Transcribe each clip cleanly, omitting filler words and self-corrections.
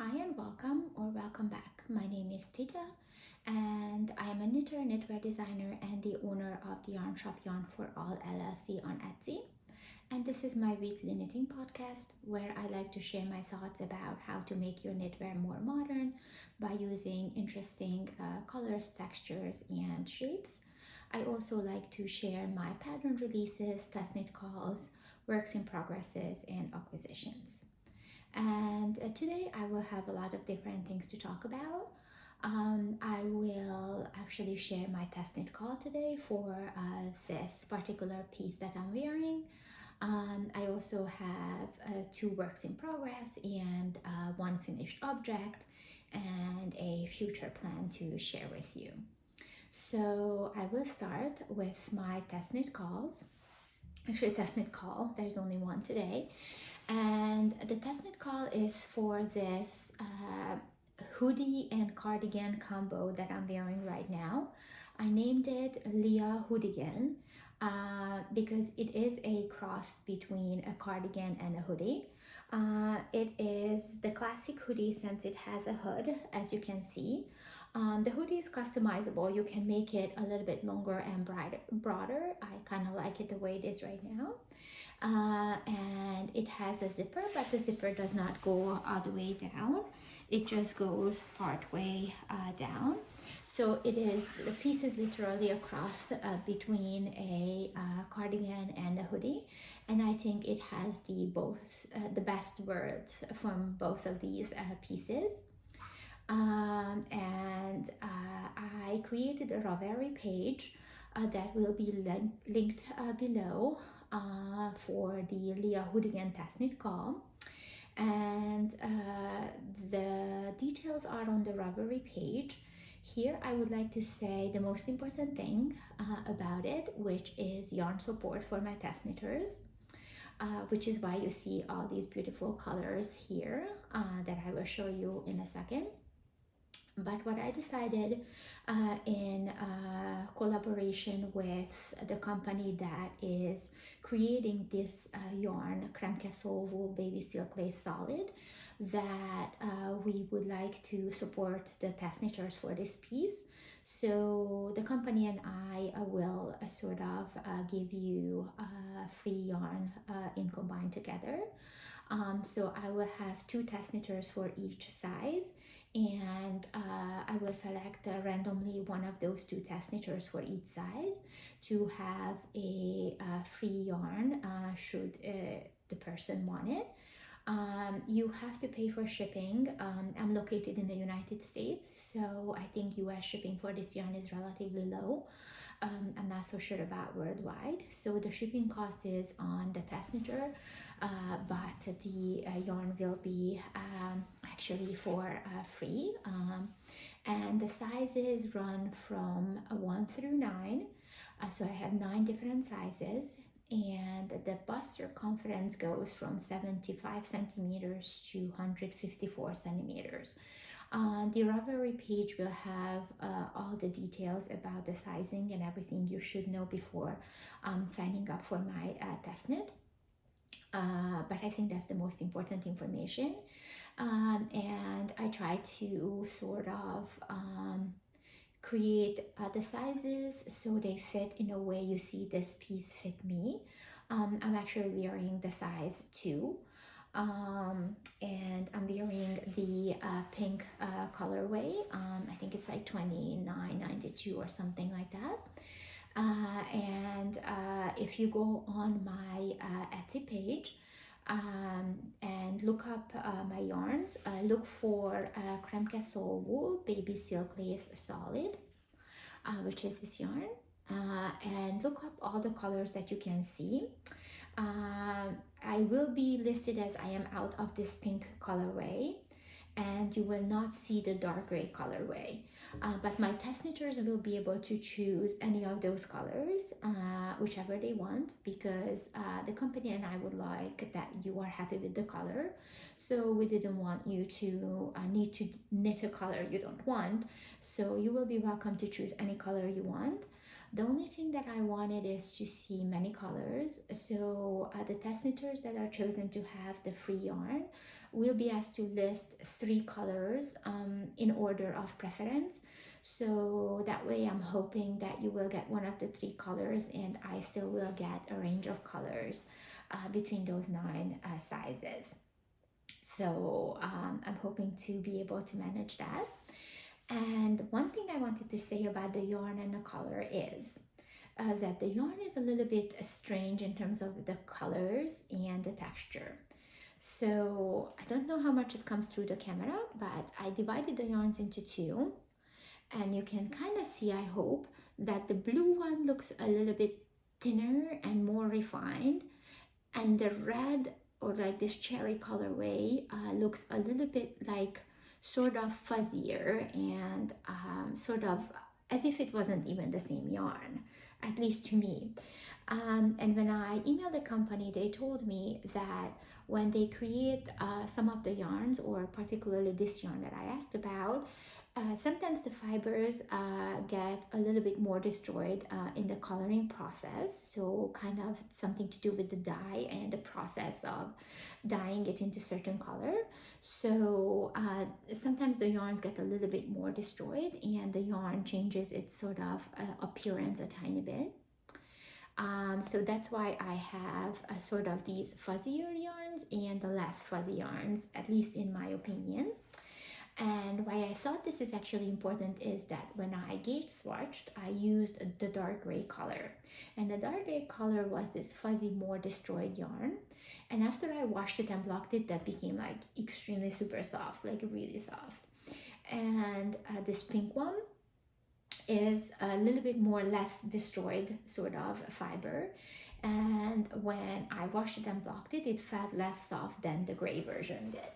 Hi and welcome or welcome back. My name is Tita and I am a knitter, knitwear designer and the owner of the yarn shop Yarn for All LLC on Etsy. And this is my weekly knitting podcast where I like to share my thoughts about how to make your knitwear more modern by using interesting colors, textures, and shapes. I also like to share my pattern releases, test knit calls, works in progresses, and acquisitions. And today I will have a lot of different things to talk about. I will actually share my test knit call today for this particular piece that I'm wearing. I also have two works in progress and one finished object and a future plan to share with you. So I will start with my test knit calls. Actually, test knit call, there's only one today. And the test knit call is for this hoodie and cardigan combo that I'm wearing right now. I named it Lia Hoodigan because it is a cross between a cardigan and a hoodie. It is the classic hoodie since it has a hood, as you can see. The hoodie is customizable. You can make it a little bit longer and broader. I kind of like it the way it is right now. And it has a zipper, but the zipper does not go all the way down. It just goes part way down. So the piece is literally a cross between a cardigan and a hoodie. And I think it has the best words from both of these pieces. I created a Ravelry page that will be linked below for the Lia Hoodigan test knit call. And the details are on the Ravelry page. Here I would like to say the most important thing about it, which is yarn support for my test knitters. Which is why you see all these beautiful colors here that I will show you in a second. But what I decided in collaboration with the company that is creating this yarn, Kremke Soul Wool Babysilk Lace Solid, that we would like to support the test knitters for this piece. So the company and I will sort of give you free yarn in combined together. So I will have two test knitters for each size, and I will select randomly one of those two test knitters for each size to have a free yarn should the person want it. You have to pay for shipping. I'm located in the United States, so I think US shipping for this yarn is relatively low. I'm not so sure about worldwide. So the shipping cost is on the test knitter, but the yarn will be actually for free. And the sizes run from 1 through 9. So I have 9 different sizes. And the bust circumference goes from 75 centimeters to 154 centimeters. The Ravelry page will have all the details about the sizing and everything you should know before signing up for my test knit. But I think that's the most important information. And I try to sort of create the sizes so they fit in a way you see this piece fit me. I'm actually wearing the size 2. And I'm wearing the pink colorway. I think it's like $29.92 or something like that. And if you go on my Etsy page and look up my yarns, look for Kremke Soul Wool Babysilk Lace Solid, which is this yarn, and look up all the colors that you can see. I will be listed as I am out of this pink colorway, and you will not see the dark gray colorway. But my test knitters will be able to choose any of those colors, whichever they want, because the company and I would like that you are happy with the color. So we didn't want you to need to knit a color you don't want. So you will be welcome to choose any color you want. The only thing that I wanted is to see many colors. So the test knitters that are chosen to have the free yarn will be asked to list 3 colors in order of preference. So that way I'm hoping that you will get one of the 3 colors, and I still will get a range of colors between those 9 sizes. So I'm hoping to be able to manage that. And one thing I wanted to say about the yarn and the color is that the yarn is a little bit strange in terms of the colors and the texture. So I don't know how much it comes through the camera, but I divided the yarns into 2, and you can kind of see, I hope, that the blue one looks a little bit thinner and more refined, and the red, or like this cherry colorway, looks a little bit like sort of fuzzier and sort of as if it wasn't even the same yarn, at least to me. And when I emailed the company, they told me that when they create some of the yarns, or particularly this yarn that I asked about, sometimes the fibers get a little bit more destroyed in the coloring process, so kind of something to do with the dye and the process of dyeing it into certain color. So sometimes the yarns get a little bit more destroyed, and the yarn changes its sort of appearance a tiny bit. So that's why I have sort of these fuzzier yarns and the less fuzzy yarns, at least in my opinion. And why I thought this is actually important is that when I gauge swatched, I used the dark gray color. And the dark gray color was this fuzzy, more destroyed yarn. And after I washed it and blocked it, that became like extremely super soft, like really soft. And this pink one is a little bit more less destroyed sort of fiber. And when I washed it and blocked it, it felt less soft than the gray version did.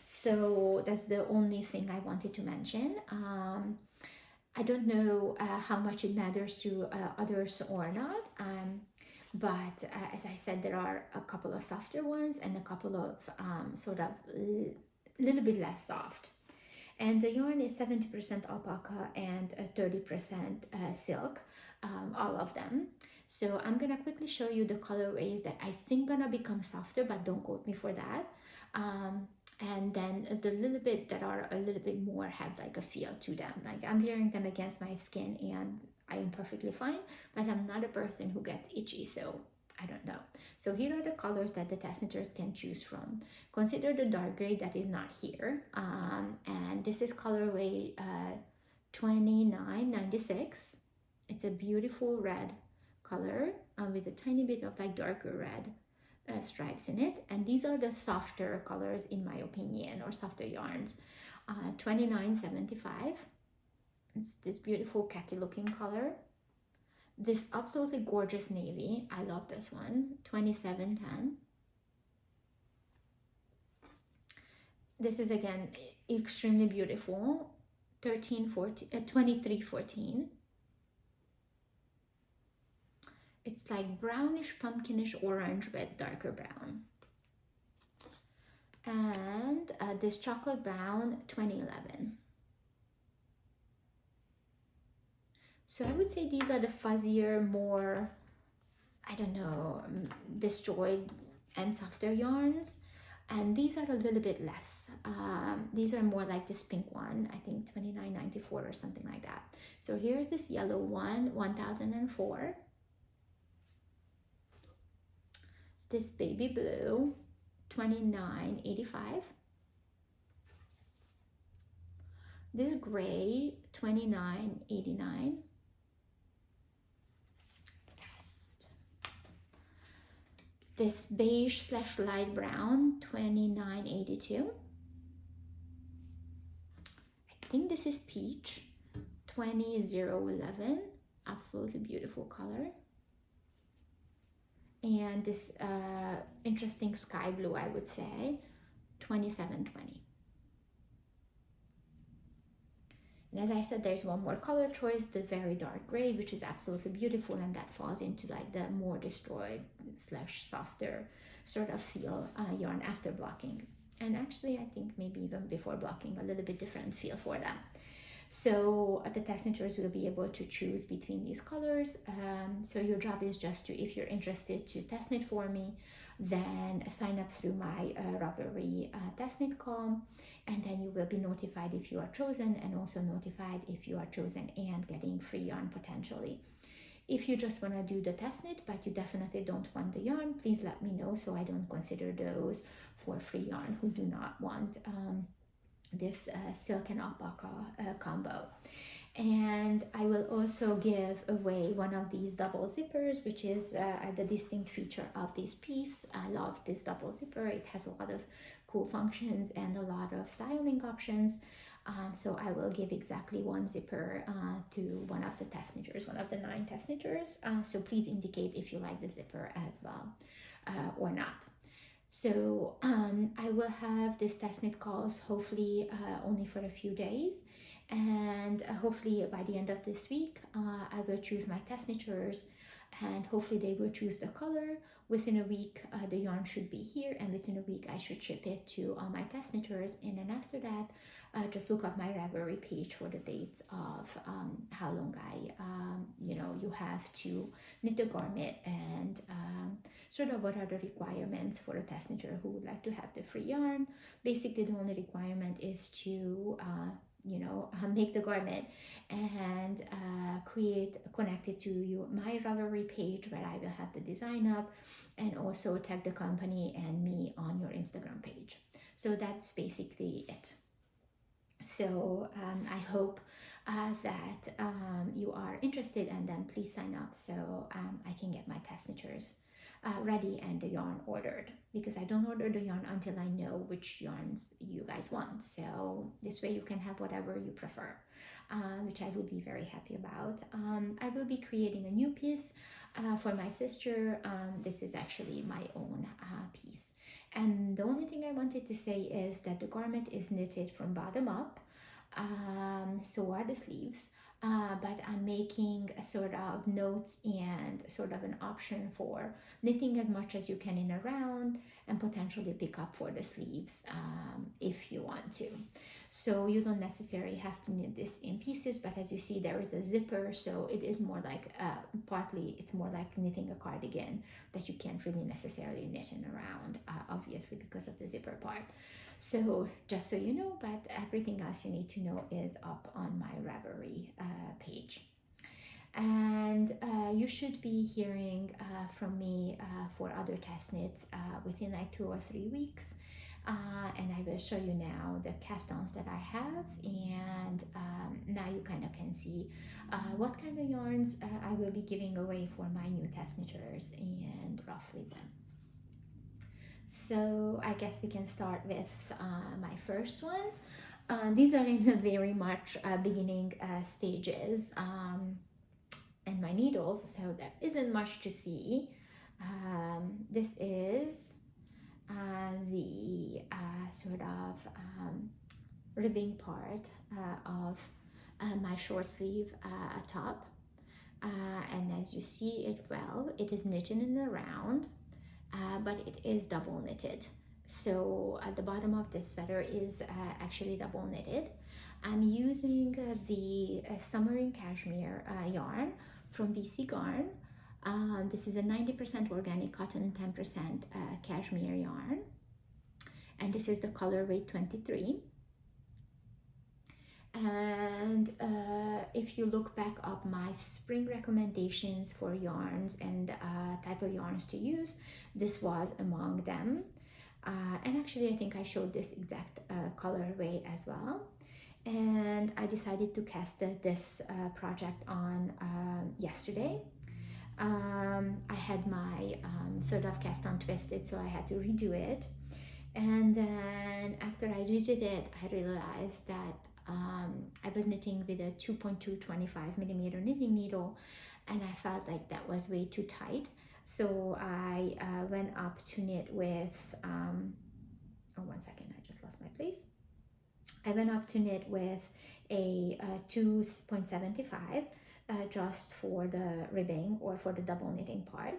So that's the only thing I wanted to mention. I don't know how much it matters to others or not, but as I said, there are a couple of softer ones and a couple of sort of little bit less soft. And the yarn is 70% alpaca and 30% silk, all of them. So I'm gonna quickly show you the colorways that I think gonna become softer, but don't quote me for that. And then the little bit that are a little bit more have like a feel to them. Like I'm wearing them against my skin and I am perfectly fine, but I'm not a person who gets itchy, so I don't know. So here are the colors that the test knitters can choose from. Consider the dark gray that is not here. And this is colorway 2996. It's a beautiful red color with a tiny bit of like darker red stripes in it, and these are the softer colors in my opinion, or softer yarns. 2975, it's this beautiful khaki looking color. This absolutely gorgeous navy, I love this one. 2710. This is again extremely beautiful. 2314. It's like brownish, pumpkinish orange with darker brown. And this chocolate brown, 2011. So I would say these are the fuzzier, more, I don't know, destroyed and softer yarns. And these are a little bit less. These are more like this pink one, I think 2994 or something like that. So here's this yellow one, 1004. This baby blue, 2985. This gray, 2989. This beige slash light brown, 2982. I think this is peach, 20011. Absolutely beautiful color. And this interesting sky blue, I would say, 2720. And as I said, there's one more color choice, the very dark gray, which is absolutely beautiful, and that falls into like the more destroyed slash softer sort of feel yarn after blocking. And actually, I think maybe even before blocking, a little bit different feel for them. So the test knitters will be able to choose between these colors. So your job is just to, if you're interested to test knit for me, then sign up through my Ravelry test knit com, and then you will be notified if you are chosen, and also notified if you are chosen and getting free yarn potentially. If you just want to do the test knit but you definitely don't want the yarn, please let me know so I don't consider those for free yarn who do not want this silk and alpaca combo. And I will also give away one of these double zippers, which is the distinct feature of this piece. I love this double zipper. It has a lot of cool functions and a lot of styling options. So I will give exactly one zipper to one of the test knitters, one of the 9 test knitters. So please indicate if you like the zipper as well or not. So I will have this test knit calls hopefully only for a few days, and hopefully by the end of this week I will choose my test knitters, and hopefully they will choose the color. Within a week the yarn should be here, and within a week I should ship it to all my test knitters. And then after that just look up my Ravelry page for the dates of how long you have to knit the garment, and sort of what are the requirements for a test knitter who would like to have the free yarn. Basically the only requirement is to make the garment and connect it to my Ravelry page where I will have the design up, and also tag the company and me on your Instagram page. So that's basically it. So I hope that you are interested, and then please sign up so I can get my test knitters ready and the yarn ordered, because I don't order the yarn until I know which yarns you guys want. So this way you can have whatever you prefer, which I will be very happy about. I will be creating a new piece for my sister. This is actually my own piece. And the only thing I wanted to say is that the garment is knitted from bottom up. So are the sleeves. But I'm making a sort of notes and sort of an option for knitting as much as you can in a round, and potentially pick up for the sleeves if you want to. So you don't necessarily have to knit this in pieces, but as you see there is a zipper, so it is more like partly it's more like knitting a cardigan that you can't really necessarily knit in a round, obviously because of the zipper part. So just so you know, but everything else you need to know is up on my Ravelry page. And you should be hearing from me for other test knits within like 2 or 3 weeks. And I will show you now the cast-ons that I have, and now you kind of can see what kind of yarns I will be giving away for my new test knitters and roughly when. So I guess we can start with my first one. These are in the very much beginning stages, and my needles, so there isn't much to see. This is the sort of ribbing part of my short sleeve top, and as you see it well, it is knitted in a round. But it is double knitted. So at the bottom of this sweater is actually double knitted. I'm using the Summer in Cashmere yarn from BC Garn. This is a 90% organic cotton, 10% cashmere yarn. And this is the colorway 23. And if you look back up my spring recommendations for yarns and type of yarns to use, this was among them. And actually I think I showed this exact colorway as well. And I decided to cast this project on yesterday. I had my sort of cast on twisted, so I had to redo it. And then after I redid it, I realized that I was knitting with a 2.225 millimeter knitting needle, and I felt like that was way too tight. So I went up to knit with, oh, 1 second, I just lost my place. I went up to knit with a 2.75 just for the ribbing or for the double knitting part.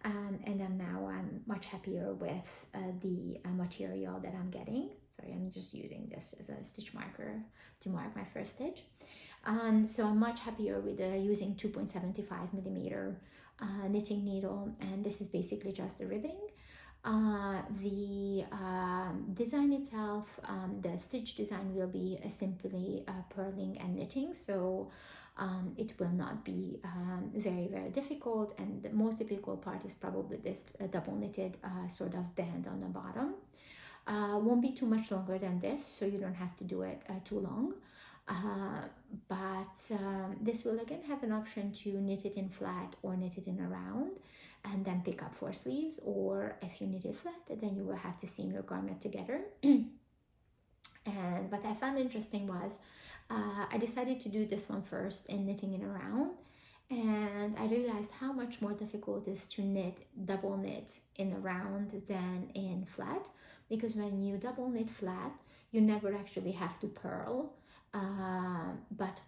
And I'm much happier with the material that I'm getting. Sorry, I'm just using this as a stitch marker to mark my first stitch. So I'm much happier with using 2.75 millimeter knitting needle, and this is basically just the ribbing. The design itself, the stitch design will be simply purling and knitting, so it will not be very difficult, and the most difficult part is probably this double knitted sort of band on the bottom. Won't be too much longer than this, so you don't have to do it too long. But this will again have an option to knit it in flat or knit it in a round and then pick up for sleeves, or if you knit it flat, then you will have to seam your garment together. And what I found interesting was I decided to do this one first in knitting in a round, and I realized how much more difficult it is to knit double knit in a round than in flat, because when you double knit flat you never actually have to purl, but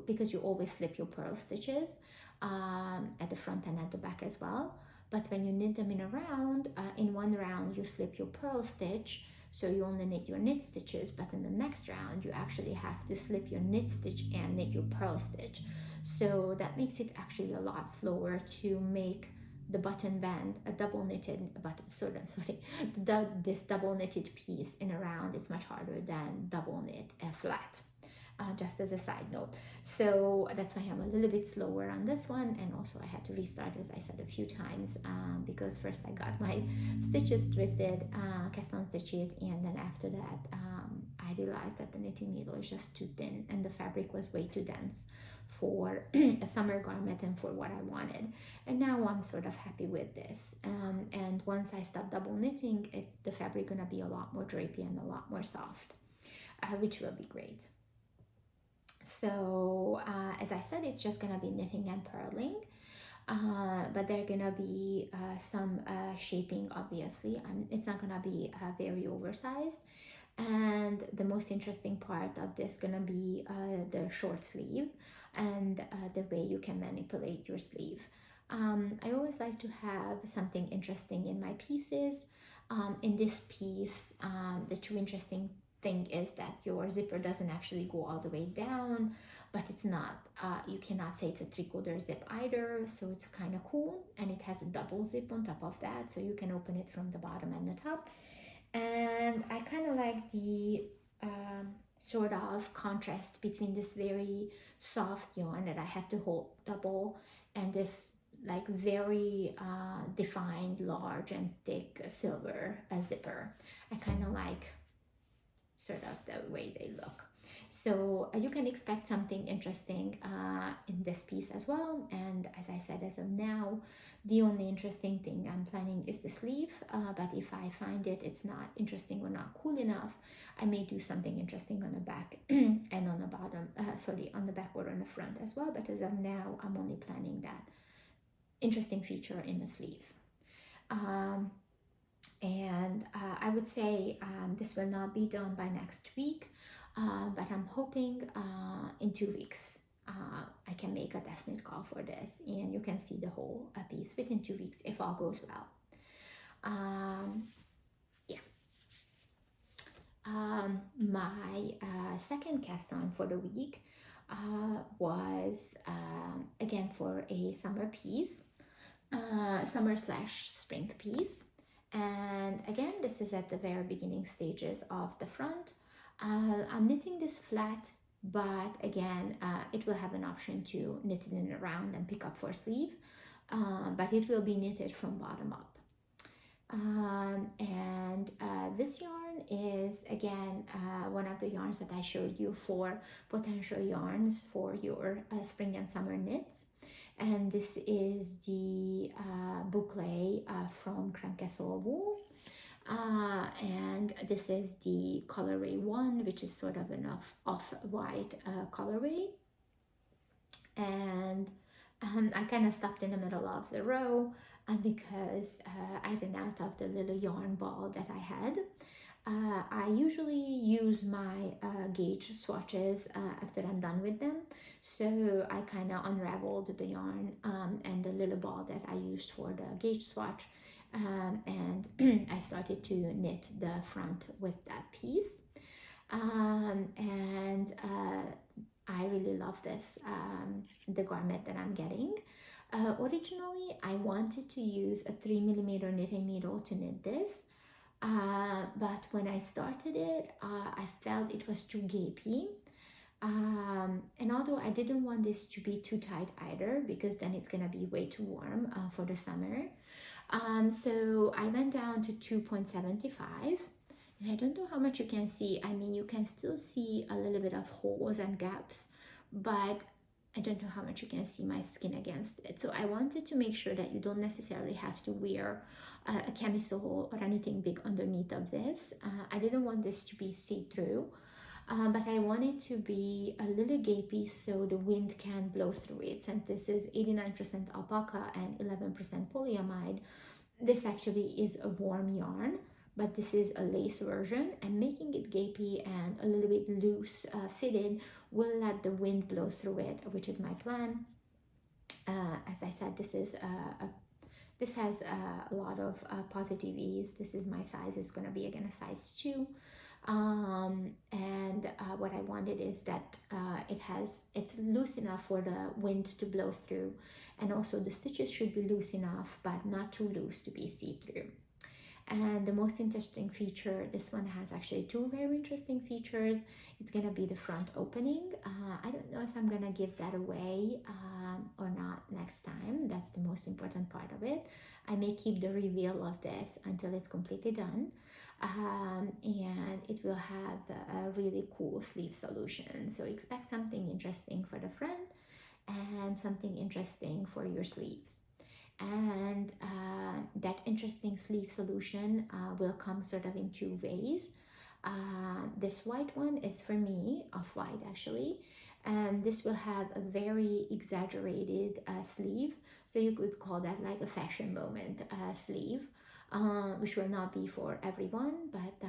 because you always slip your purl stitches at the front and at the back as well, but when you knit them in a round, in one round you slip your purl stitch, so you only knit your knit stitches, but in the next round you actually have to slip your knit stitch and knit your purl stitch. So that makes it actually a lot slower to make the button band a double knitted button, this double knitted piece in a round is much harder than double knit flat. Just as a side note. So that's why I'm a little bit slower on this one, and also I had to restart, as I said, a few times because first I got my stitches twisted, cast on stitches, and then after that I realized that the knitting needle is just too thin and the fabric was way too dense for a summer garment and for what I wanted. And now I'm sort of happy with this, and once I stop double knitting the fabric gonna be a lot more drapey and a lot more soft, which will be great. So as I said, it's just gonna be knitting and purling, but they're gonna be some shaping, obviously. It's not gonna be very oversized, and the most interesting part of this gonna be the short sleeve and the way you can manipulate your sleeve. I always like to have something interesting in my pieces. In this piece, the two interesting thing is that your zipper doesn't actually go all the way down, but it's not, you cannot say it's a three-quarter zip either, so it's kind of cool, and it has a double zip on top of that, so you can open it from the bottom and the top. And I kind of like the sort of contrast between this very soft yarn that I had to hold double and this like very defined, large and thick silver zipper. I kind of like sort of the way they look. So you can expect something interesting in this piece as well. And as I said, as of now, the only interesting thing I'm planning is the sleeve, but if I find it's not interesting or not cool enough, I may do something interesting on the back and on the bottom, on the back or on the front as well, but as of now, I'm only planning that interesting feature in the sleeve. And I would say this will not be done by next week, but I'm hoping in 2 weeks I can make a test knit call for this, and you can see the whole piece within 2 weeks if all goes well. My second cast on for the week was again for a summer piece, summer/spring piece. And again, this is at the very beginning stages of the front. I'm knitting this flat, but again, it will have an option to knit it in a round and pick up for sleeve, but it will be knitted from bottom up. And this yarn is again one of the yarns that I showed you for potential yarns for your spring and summer knits. And this is the boucle from Kremke Soul Wool. And this is the colorway 1, which is sort of an off-white colorway. And I kind of stopped in the middle of the row because I ran out of the little yarn ball that I had. I usually use my gauge swatches after I'm done with them. So I kind of unraveled the yarn and the little ball that I used for the gauge swatch. And I started to knit the front with that piece. And I really love this, the garment that I'm getting. Originally, I wanted to use a 3mm knitting needle to knit this. But when I started it, I felt it was too gapey. And although I didn't want this to be too tight either, because then it's gonna be way too warm for the summer. So I went down to 2.75, and I don't know how much you can see. I mean, you can still see a little bit of holes and gaps, but I don't know how much you can see my skin against it. So I wanted to make sure that you don't necessarily have to wear a camisole or anything big underneath of this. I didn't want this to be see-through, but I want it to be a little gapey so the wind can blow through it. Since this is 89% alpaca and 11% polyamide, this actually is a warm yarn, but this is a lace version, and making it gapey and a little bit loose fitted will let the wind blow through it, which is my plan. As I said, this has a lot of positive ease. This is my size. It's going to be again a size 2. And what I wanted is that it's loose enough for the wind to blow through, and also the stitches should be loose enough but not too loose to be see-through. And the most interesting feature, this one has actually 2 very interesting features. It's gonna be the front opening. I don't know if I'm gonna give that away or not next time. That's the most important part of it. I may keep the reveal of this until it's completely done. And it will have a really cool sleeve solution. So expect something interesting for the front and something interesting for your sleeves. And that interesting sleeve solution will come sort of in 2 ways. This white one is for me, off-white actually, and this will have a very exaggerated sleeve, so you could call that like a fashion moment sleeve, which will not be for everyone, but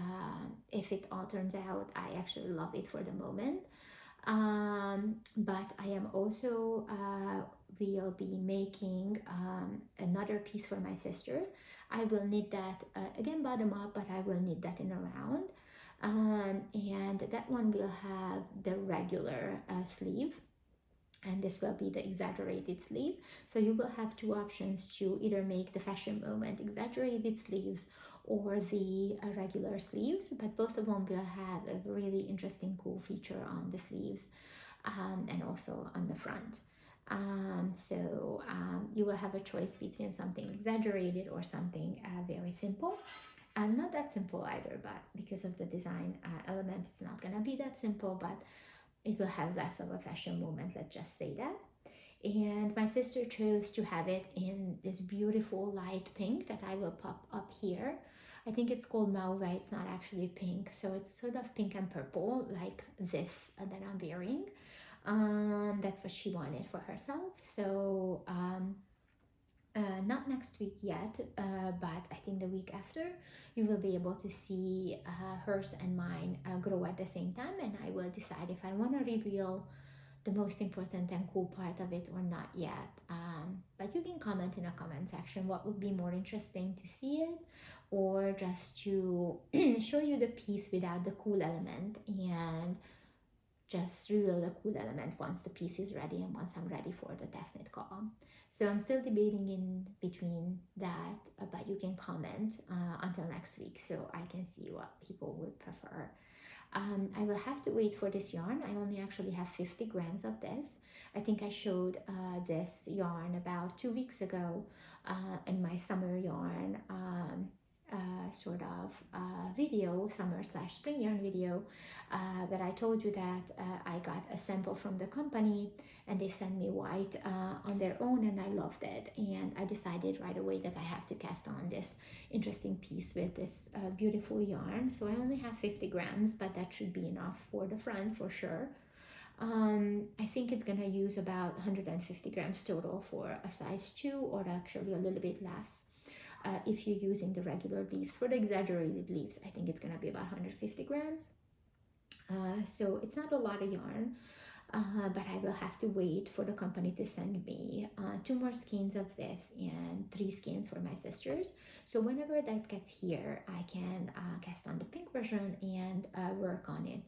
if it all turns out, I actually love it for the moment. But I am also will be making another piece for my sister. I will knit that again bottom up, but I will knit that in a round, and that one will have the regular sleeve, and this will be the exaggerated sleeve. So you will have 2 options to either make the fashion moment exaggerated sleeves or the regular sleeves, but both of them will have a really interesting cool feature on the sleeves and also on the front. So you will have a choice between something exaggerated or something very simple. Not that simple either, but because of the design element, it's not gonna be that simple, but it will have less of a fashion moment, let's just say that. And my sister chose to have it in this beautiful light pink that I will pop up here. I think it's called mauve, it's not actually pink, so it's sort of pink and purple like this that I'm wearing. That's what she wanted for herself. So not next week yet, but I think the week after you will be able to see hers and mine grow at the same time, and I will decide if I want to reveal the most important and cool part of it or not yet. But you can comment in the comment section what would be more interesting, to see it or just to show you the piece without the cool element, and just reveal the cool element once the piece is ready and once I'm ready for the test knit call. So I'm still debating in between that, but you can comment until next week so I can see what people would prefer. I will have to wait for this yarn. I only actually have 50 grams of this. I think I showed this yarn about 2 weeks ago in my summer yarn sort of video, summer/spring yarn video, but I told you that I got a sample from the company and they sent me white on their own, and I loved it, and I decided right away that I have to cast on this interesting piece with this beautiful yarn. So I only have 50 grams, but that should be enough for the front for sure. I think it's gonna use about 150 grams total for a size 2, or actually a little bit less. If you're using the regular leaves, for the exaggerated leaves, I think it's gonna be about 150 grams. So it's not a lot of yarn, but I will have to wait for the company to send me 2 more skeins of this and 3 skeins for my sisters. So whenever that gets here, I can cast on the pink version and work on it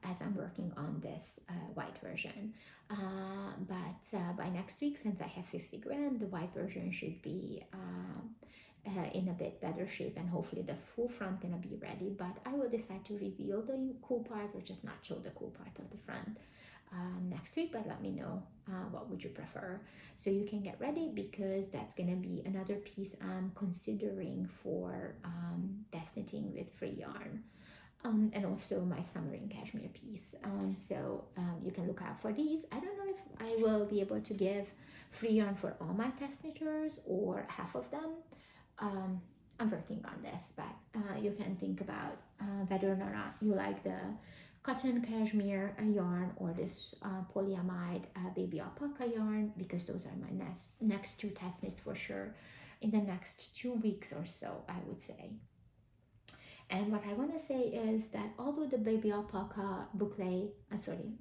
as I'm working on this white version. But by next week, since I have 50 grams, the white version should be in a bit better shape, and hopefully the full front gonna be ready. But I will decide to reveal the cool parts or just not show the cool part of the front next week. But let me know what would you prefer, so you can get ready, because that's gonna be another piece I'm considering for test knitting with free yarn. And also my summer in cashmere piece. So you can look out for these. I don't know if I will be able to give free yarn for all my test knitters or half of them. I'm working on this, but you can think about whether or not you like the cotton cashmere yarn or this polyamide baby alpaca yarn, because those are my next 2 test knits for sure in the next 2 weeks or so, I would say. And what I want to say is that although the baby alpaca boucle,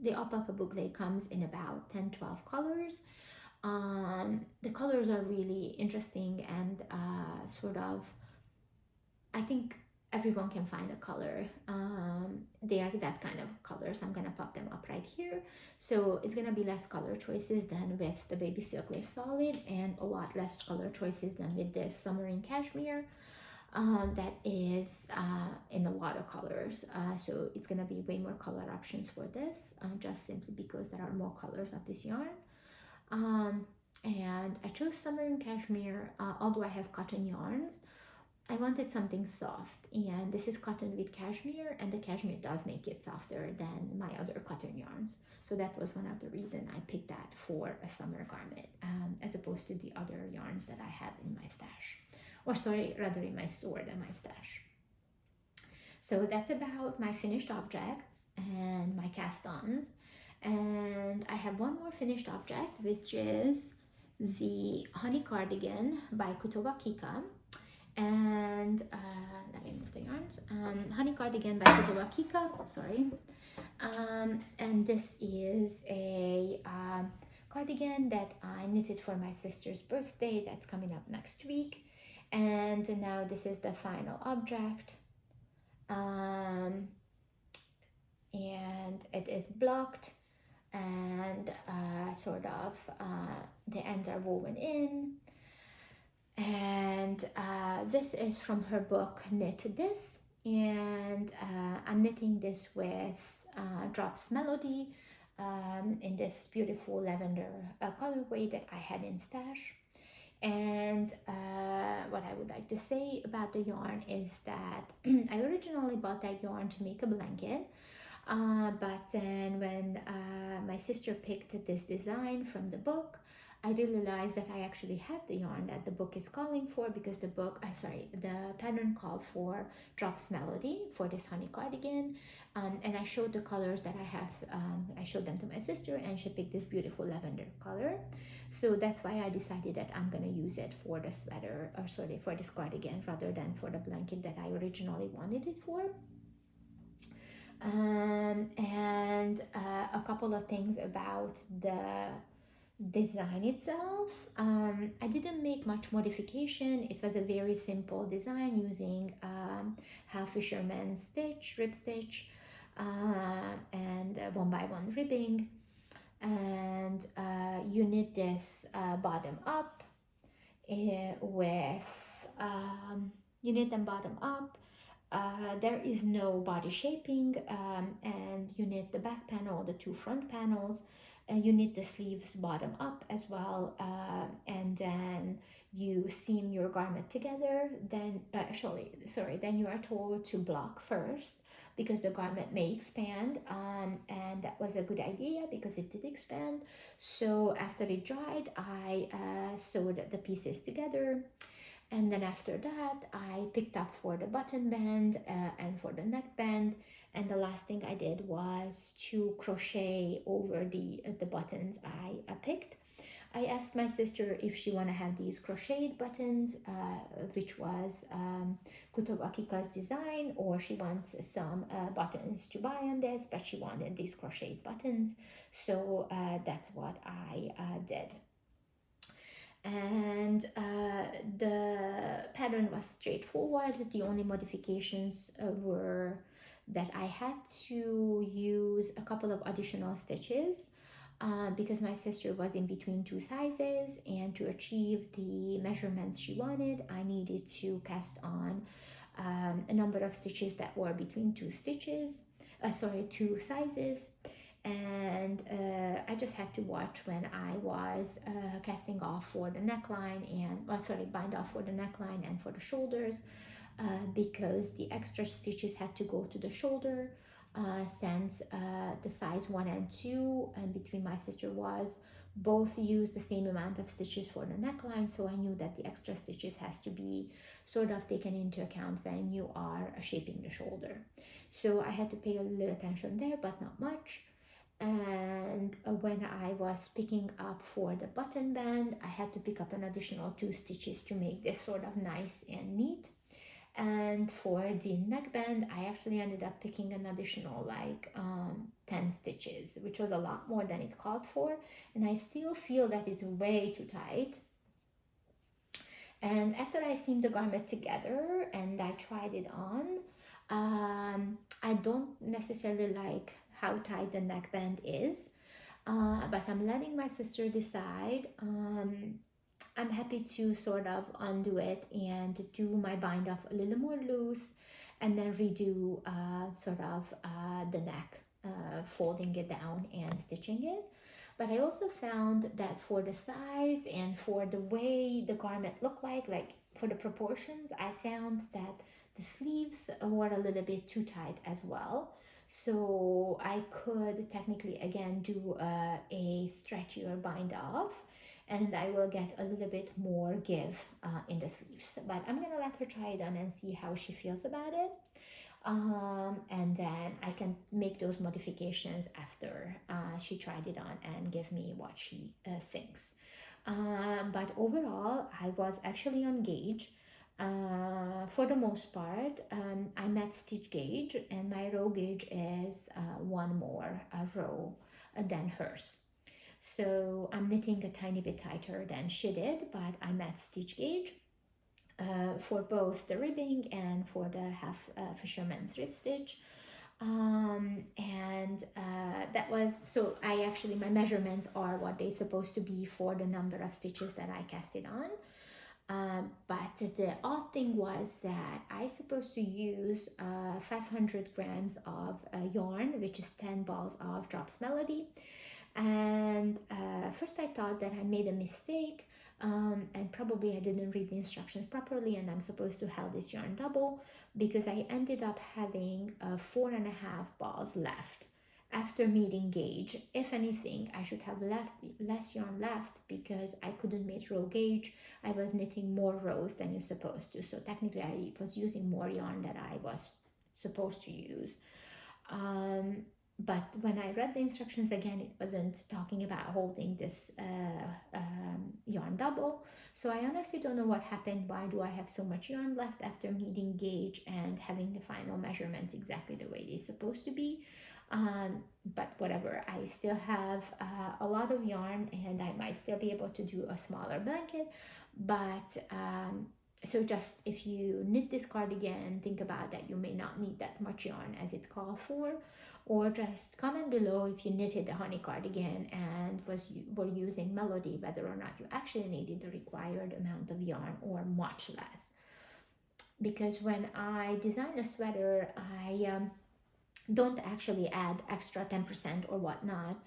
the alpaca boucle comes in about 10-12 colors, the colors are really interesting and sort of, I think everyone can find a color. They are that kind of colors. I'm gonna pop them up right here. So it's gonna be less color choices than with the Babysilk Lace Solid, and a lot less color choices than with this Summer in Cashmere. That is in a lot of colors, so it's gonna be way more color options for this, just simply because there are more colors of this yarn. And I chose Summer in Cashmere, although I have cotton yarns. I wanted something soft, and this is cotton with cashmere, and the cashmere does make it softer than my other cotton yarns. So that was one of the reasons I picked that for a summer garment, as opposed to the other yarns that I have in my stash. Or sorry, rather in my store than my stash. So that's about my finished object and my cast-ons. And I have one more finished object, which is the Honey Cardigan by Kutowakika. And let me move the yarns. Honey Cardigan by Kutowakika, sorry. And this is a cardigan that I knitted for my sister's birthday that's coming up next week. And now this is the final object, and it is blocked, and sort of the ends are woven in, and this is from her book Knit This, and I'm knitting this with Drops Melody in this beautiful lavender colorway that I had in stash. And what I would like to say about the yarn is that I originally bought that yarn to make a blanket, but then when my sister picked this design from the book, I realized that I actually have the yarn that the book is calling for, because the pattern called for Drops Melody for this honey cardigan, and I showed the colors that I have. I showed them to my sister, and she picked this beautiful lavender color. So that's why I decided that I'm gonna use it for the sweater, or sorry, for this cardigan rather than for the blanket that I originally wanted it for. And a couple of things about the design itself. I didn't make much modification. It was a very simple design using half fisherman stitch, rib stitch, and 1x1 ribbing. And you knit this bottom up you knit them bottom up. There is no body shaping, and you knit the back panel, the 2 front panels, and you knit the sleeves bottom up as well, and then you seam your garment together. Then then you are told to block first, because the garment may expand, and that was a good idea because it did expand. So after it dried, I sewed the pieces together. And then after that, I picked up for the button band and for the neck band. And the last thing I did was to crochet over the buttons I picked. I asked my sister if she want to have these crocheted buttons, which was Kutobakika's design, or she wants some buttons to buy on this, but she wanted these crocheted buttons. So that's what I did. And the pattern was straightforward. The only modifications were that I had to use a couple of additional stitches because my sister was in between two sizes, and to achieve the measurements she wanted, I needed to cast on a number of stitches that were between two sizes. And I just had to watch when I was casting off for the neckline and bind off for the neckline and for the shoulders, because the extra stitches had to go to the shoulder, since the size 1 and 2 and between my sister was both use the same amount of stitches for the neckline. So I knew that the extra stitches has to be sort of taken into account when you are shaping the shoulder. So I had to pay a little attention there, but not much. And when I was picking up for the button band, I had to pick up an additional 2 stitches to make this sort of nice and neat. And for the neckband, I actually ended up picking an additional 10 stitches, which was a lot more than it called for, and I still feel that it's way too tight. And after I seamed the garment together and I tried it on, I don't necessarily like how tight the neckband is, but I'm letting my sister decide. I'm happy to sort of undo it and do my bind off a little more loose, and then redo the neck, folding it down and stitching it. But I also found that for the size and for the way the garment looked like for the proportions, I found that the sleeves were a little bit too tight as well. So I could technically again do a stretchier bind off, and I will get a little bit more give in the sleeves. But I'm gonna let her try it on and see how she feels about it. And then I can make those modifications after she tried it on and give me what she thinks. But overall, I was actually on gauge. For the most part, I met stitch gauge, and my row gauge is one more row than hers. So I'm knitting a tiny bit tighter than she did, but I met stitch gauge for both the ribbing and for the half fisherman's rib stitch. That was, so I actually, my measurements are what they're supposed to be for the number of stitches that I cast it on. But the odd thing was that I supposed to use 500 grams of yarn, which is 10 balls of Drops Melody. And first I thought that I made a mistake, and probably I didn't read the instructions properly, and I'm supposed to have this yarn double, because I ended up having 4.5 balls left after meeting gauge. If anything, I should have less yarn left, because I couldn't meet row gauge. I was knitting more rows than you're supposed to, so technically I was using more yarn than I was supposed to use. But when I read the instructions again, it wasn't talking about holding this yarn double. So I honestly don't know what happened. Why do I have so much yarn left after meeting gauge and having the final measurements exactly the way they're supposed to be? But whatever, I still have a lot of yarn, and I might still be able to do a smaller blanket. But so just if you knit this cardigan, think about that you may not need that much yarn as it calls for, or just comment below if you knitted the honey cardigan and were using Melody, whether or not you actually needed the required amount of yarn or much less. Because when I design a sweater, I don't actually add extra 10% or whatnot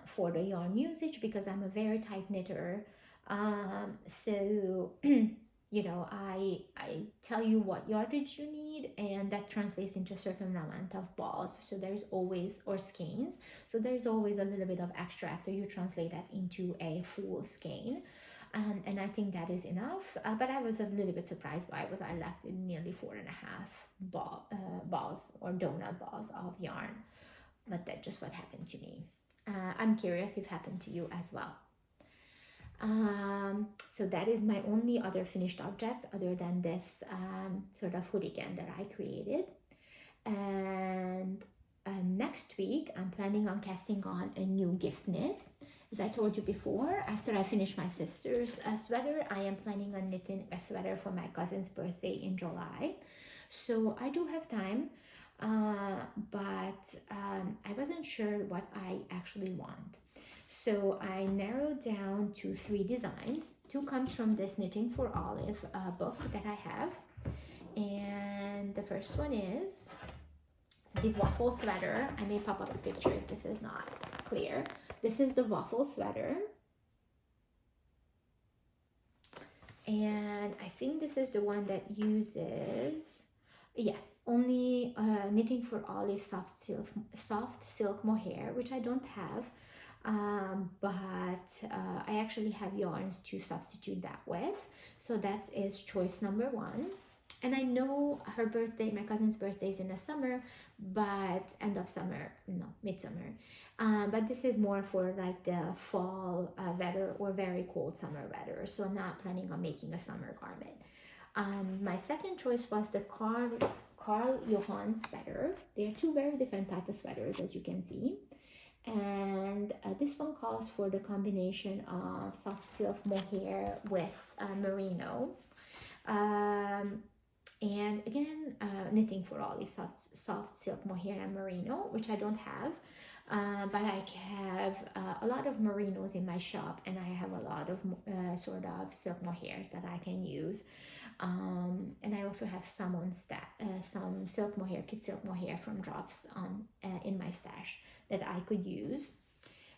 for the yarn usage, because I'm a very tight knitter. So you know, I tell you what yardage you need, and that translates into a certain amount of balls. So there's always, or skeins, so there's always a little bit of extra after you translate that into a full skein. And I think that is enough. But I was a little bit surprised why was I left with nearly 4.5 balls or donut balls of yarn. But that's just what happened to me. I'm curious if it happened to you as well. So that is my only other finished object other than this sort of hoodigan that I created. And next week I'm planning on casting on a new gift knit. As I told you before, after I finish my sister's sweater, I am planning on knitting a sweater for my cousin's birthday in July. So I do have time, but I wasn't sure what I actually want. So I narrowed down to 3 designs. 2 comes from this Knitting for Olive book that I have. And the first one is the waffle sweater. I may pop up a picture if this is not clear. This is the waffle sweater. And I think this is the one that uses, yes, only Knitting for Olive soft silk mohair, which I don't have. But I actually have yarns to substitute that with. So that is choice number 1. And I know her birthday, my cousin's birthday is in the summer, but end of summer, no, midsummer. But this is more for like the fall weather or very cold summer weather. So I'm not planning on making a summer garment. My second choice was the Carl Johan sweater. They are 2 very different types of sweaters, as you can see. And this one calls for the combination of soft silk mohair with merino. And again, Knitting for Olive soft silk mohair and merino, which I don't have. But I have a lot of merinos in my shop, and I have a lot of sort of silk mohairs that I can use. And I also have some on some silk mohair, kid silk mohair from Drops on in my stash that I could use.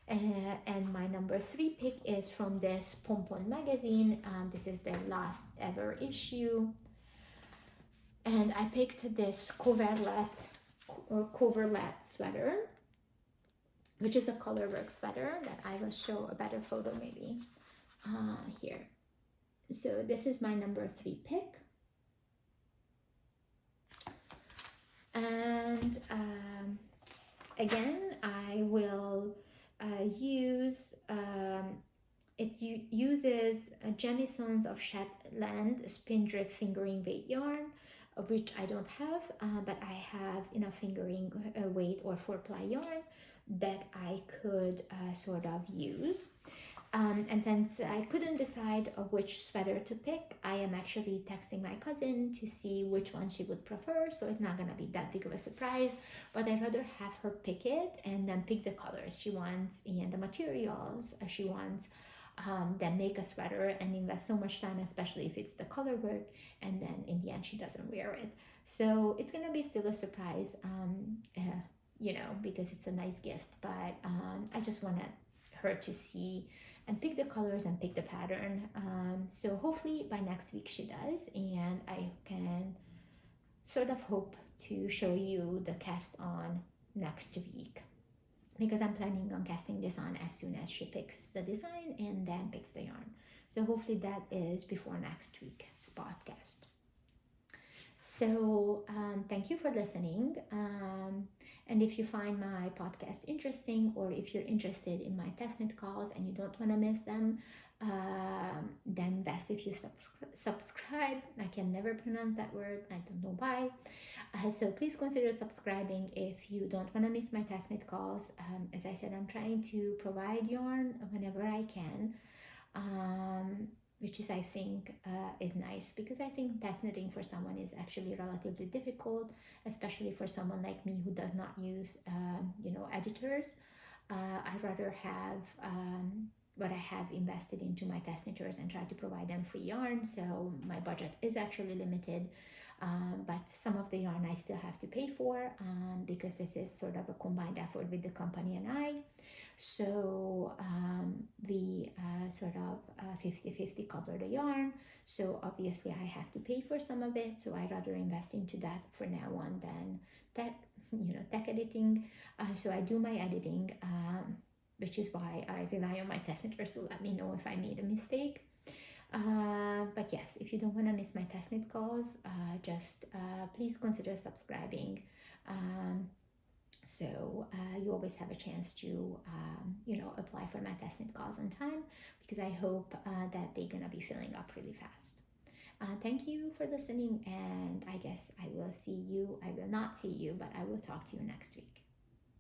And my number 3 pick is from this Pompon magazine. This is their last ever issue. And I picked this coverlet sweater, which is a colorwork sweater that I will show a better photo maybe here. So this is my number 3 pick. And again, I will use, it uses Jamisons of Shetland Spindrift fingering weight yarn, which I don't have, but I have enough fingering weight or 4-ply yarn that I could sort of use. And since I couldn't decide which sweater to pick, I am actually texting my cousin to see which one she would prefer, so it's not gonna be that big of a surprise, but I'd rather have her pick it and then pick the colors she wants and the materials she wants, than make a sweater and invest so much time, especially if it's the color work, and then in the end she doesn't wear it. So it's gonna be still a surprise, you know, because it's a nice gift, but I just wanted her to see and pick the colors and pick the pattern. So hopefully by next week she does, and I can sort of hope to show you the cast on next week, because I'm planning on casting this on as soon as she picks the design and then picks the yarn. So hopefully that is before next week's podcast. So thank you for listening. And if you find my podcast interesting, or if you're interested in my test knit calls and you don't want to miss them, then best if you subscribe. I can never pronounce that word. I don't know why. So please consider subscribing if you don't want to miss my test knit calls. As I said, I'm trying to provide yarn whenever I can. Which is, I think, is nice, because I think test knitting for someone is actually relatively difficult, especially for someone like me who does not use, you know, editors. I'd rather have what I have invested into my test knitters and try to provide them free yarn. So my budget is actually limited, but some of the yarn I still have to pay for, because this is sort of a combined effort with the company and I. So we sort of 50-50 cover the yarn. So obviously I have to pay for some of it. So I'd rather invest into that for now on than that, you know, tech editing. So I do my editing, which is why I rely on my test knitters to let me know if I made a mistake. But yes, if you don't want to miss my test knit calls, just please consider subscribing. So you always have a chance to, apply for my testnet calls on time, because I hope that they're gonna be filling up really fast. Thank you for listening, and I guess I will see you. I will not see you, but I will talk to you next week.